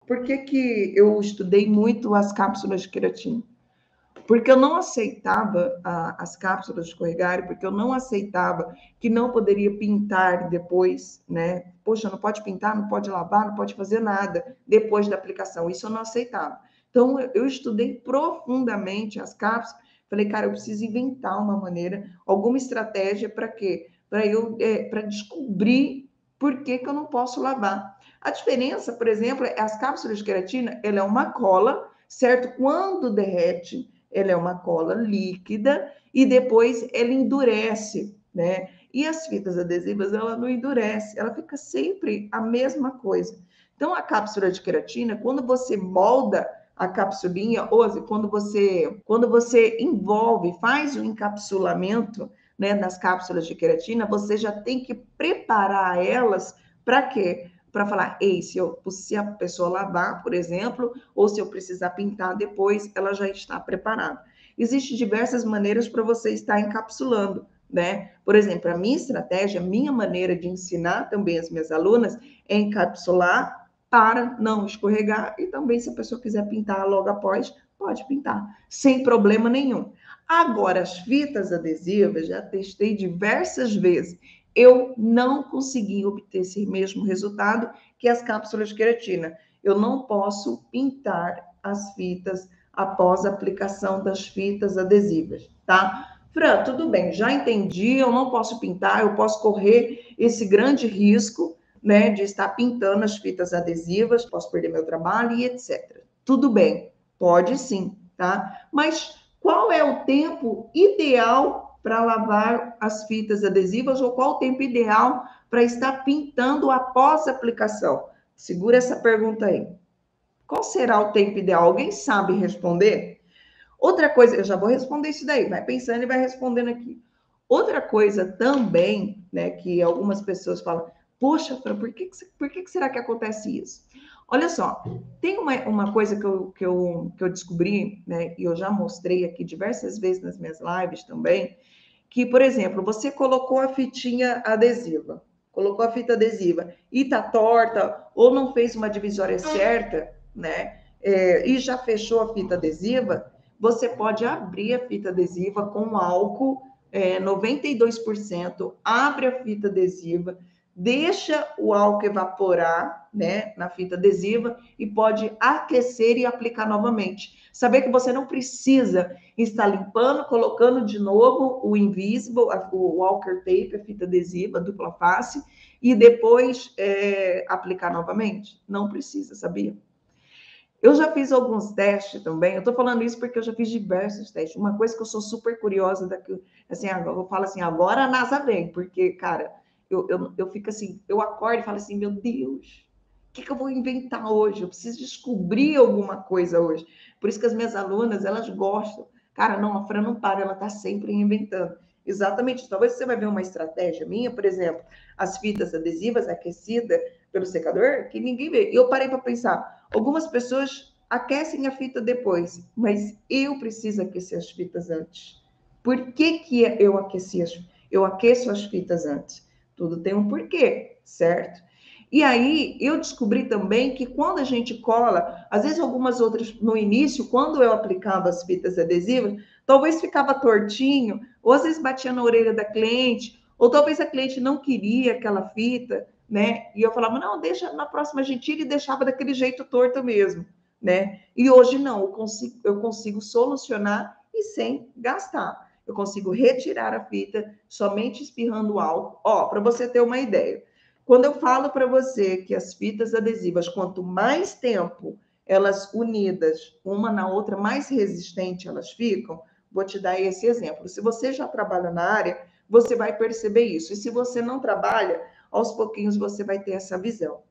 Por que que eu estudei muito as cápsulas de queratina? Porque eu não aceitava as cápsulas de Corregari, porque eu não aceitava que não poderia pintar depois, né? Poxa, não pode pintar, não pode lavar, não pode fazer nada depois da aplicação. Isso eu não aceitava. Então, eu estudei profundamente as cápsulas. Falei, cara, eu preciso inventar uma maneira, alguma estratégia para quê? Para descobrir por que eu não posso lavar. A diferença, por exemplo, é as cápsulas de queratina, ela é uma cola, certo? Quando derrete, ela é uma cola líquida e depois ela endurece, né? E as fitas adesivas, ela não endurece, ela fica sempre a mesma coisa. Então, a cápsula de queratina, quando você molda a capsulinha, ou quando você envolve, faz o encapsulamento, né, nas cápsulas de queratina, você já tem que preparar elas para quê? Para falar, ei, se a pessoa lavar, por exemplo, ou se eu precisar pintar depois, ela já está preparada. Existem diversas maneiras para você estar encapsulando, né? Por exemplo, a minha estratégia, a minha maneira de ensinar também as minhas alunas é encapsular para não escorregar e também, se a pessoa quiser pintar logo após, pode pintar, sem problema nenhum. Agora, as fitas adesivas, já testei diversas vezes, eu não consegui obter esse mesmo resultado que as cápsulas de queratina. Eu não posso pintar as fitas após a aplicação das fitas adesivas, tá? Fran, tudo bem, já entendi, eu não posso pintar, eu posso correr esse grande risco, né, de estar pintando as fitas adesivas, posso perder meu trabalho e etc. Tudo bem, pode sim, tá? Mas qual é o tempo ideal para lavar as fitas adesivas ou qual o tempo ideal para estar pintando após a aplicação? Segura essa pergunta aí. Qual será o tempo ideal? Alguém sabe responder? Outra coisa, eu já vou responder isso daí, vai pensando e vai respondendo aqui. Outra coisa também, né, que algumas pessoas falam, poxa, Fran, por que será que acontece isso? Olha só, tem uma coisa que eu descobri, né, e eu já mostrei aqui diversas vezes nas minhas lives também, que, por exemplo, você colocou a fitinha adesiva, colocou a fita adesiva e tá torta, ou não fez uma divisória certa, né, e já fechou a fita adesiva, você pode abrir a fita adesiva com álcool 92%, abre a fita adesiva, deixa o álcool evaporar, né, na fita adesiva e pode aquecer e aplicar novamente. Saber que você não precisa estar limpando, colocando de novo o Invisible, o Walker Tape, a fita adesiva, dupla face, e depois aplicar novamente. Não precisa, sabia? Eu já fiz alguns testes também. Eu estou falando isso porque eu já fiz diversos testes. Uma coisa que eu sou super curiosa, assim, eu falo assim, agora a NASA vem, porque, cara, eu fico assim, eu acordo e falo assim, meu Deus, o que eu vou inventar hoje? Eu preciso descobrir alguma coisa hoje. Por isso que as minhas alunas, elas gostam. Cara, não, a Fran não para, ela está sempre reinventando. Exatamente. Talvez você vai ver uma estratégia minha, por exemplo, as fitas adesivas aquecidas pelo secador, que ninguém vê. Eu parei para pensar, algumas pessoas aquecem a fita depois, mas eu preciso aquecer as fitas antes. Por que eu aqueço as fitas antes? Tudo tem um porquê, certo? E aí eu descobri também que quando a gente cola, às vezes algumas outras no início, quando eu aplicava as fitas adesivas, talvez ficava tortinho, ou às vezes batia na orelha da cliente, ou talvez a cliente não queria aquela fita, né? E eu falava, não, deixa na próxima a gente tira e deixava daquele jeito torto mesmo, né? E hoje não, eu consigo solucionar e sem gastar. Eu consigo retirar a fita somente espirrando álcool. Ó, para você ter uma ideia, quando eu falo para você que as fitas adesivas, quanto mais tempo elas unidas uma na outra, mais resistente elas ficam, vou te dar esse exemplo. Se você já trabalha na área, você vai perceber isso. E se você não trabalha, aos pouquinhos você vai ter essa visão.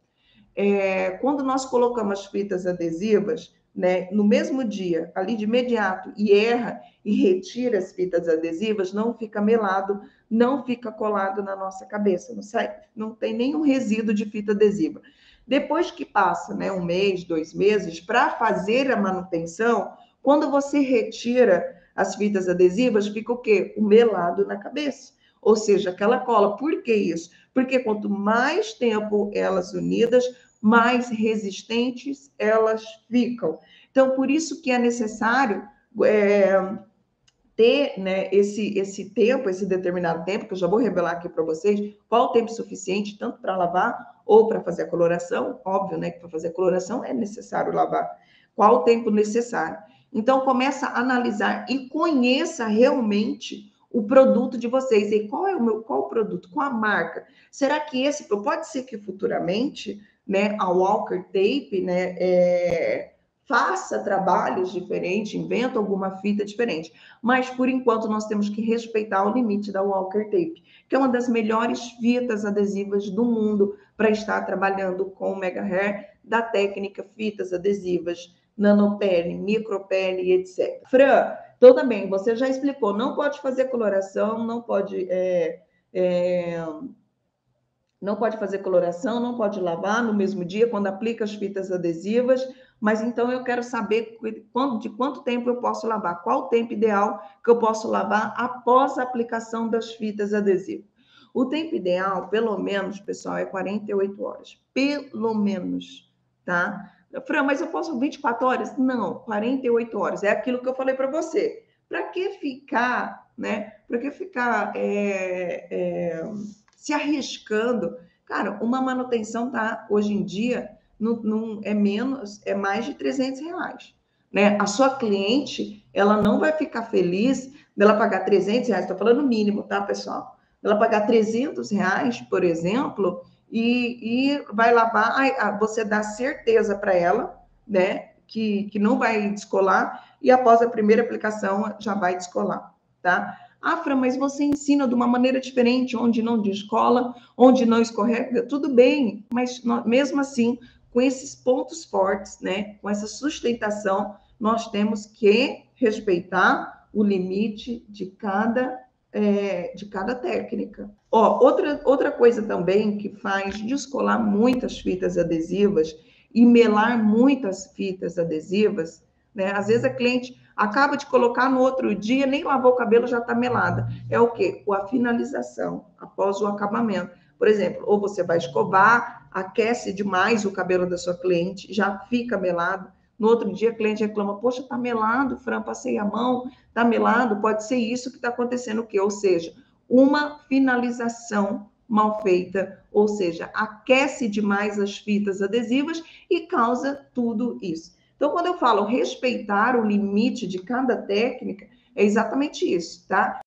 Quando nós colocamos as fitas adesivas, né, no mesmo dia, ali de imediato, e erra e retira as fitas adesivas, não fica melado, não fica colado na nossa cabeça, não sai, não tem nenhum resíduo de fita adesiva. Depois que passa, né, 1 mês, 2 meses, para fazer a manutenção, quando você retira as fitas adesivas, fica o quê? O melado na cabeça. Ou seja, aquela cola. Por que isso? Porque quanto mais tempo elas unidas, mais resistentes elas ficam. Então, por isso que é necessário ter, né, esse tempo, esse determinado tempo, que eu já vou revelar aqui para vocês, qual o tempo suficiente, tanto para lavar ou para fazer a coloração. Óbvio, né, que para fazer a coloração é necessário lavar. Qual o tempo necessário? Então, começa a analisar e conheça realmente o produto de vocês. E qual o produto? Qual a marca? Será que esse, pode ser que futuramente, né, a Walker Tape, né, faça trabalhos diferentes, inventa alguma fita diferente. Mas, por enquanto, nós temos que respeitar o limite da Walker Tape, que é uma das melhores fitas adesivas do mundo para estar trabalhando com o Mega Hair, da técnica fitas adesivas, nanopele, micropele, etc. Fran, então também, você já explicou, não pode fazer coloração, não pode... não pode fazer coloração, não pode lavar no mesmo dia, quando aplica as fitas adesivas, mas então eu quero saber de quanto tempo eu posso lavar, qual o tempo ideal que eu posso lavar após a aplicação das fitas adesivas. O tempo ideal, pelo menos, pessoal, é 48 horas. Pelo menos, tá? Fran, mas eu posso 24 horas? Não, 48 horas. É aquilo que eu falei para você. Para que ficar, né? Para que ficar... se arriscando. Cara, uma manutenção tá hoje em dia é mais de R$ 300, né? A sua cliente, ela não vai ficar feliz dela pagar R$ 300, estou falando mínimo, tá, pessoal? Ela pagar R$ 300, por exemplo, e vai lavar, você dá certeza para ela, né, que não vai descolar, e após a primeira aplicação já vai descolar, tá? Ah, Fran, mas você ensina de uma maneira diferente, onde não descola, onde não escorrega, tudo bem, mas mesmo assim, com esses pontos fortes, né, com essa sustentação, nós temos que respeitar o limite de cada técnica. Ó, outra coisa também que faz descolar muitas fitas adesivas e melar muitas fitas adesivas, né? Às vezes a cliente acaba de colocar no outro dia, nem lavou o cabelo, já está melada. É o quê? A finalização, após o acabamento. Por exemplo, ou você vai escovar, aquece demais o cabelo da sua cliente, já fica melado. No outro dia, a cliente reclama, poxa, tá melado, Fran, passei a mão, tá melado, pode ser isso que está acontecendo, o quê? Ou seja, uma finalização mal feita, ou seja, aquece demais as fitas adesivas e causa tudo isso. Então, quando eu falo respeitar o limite de cada técnica, é exatamente isso, tá?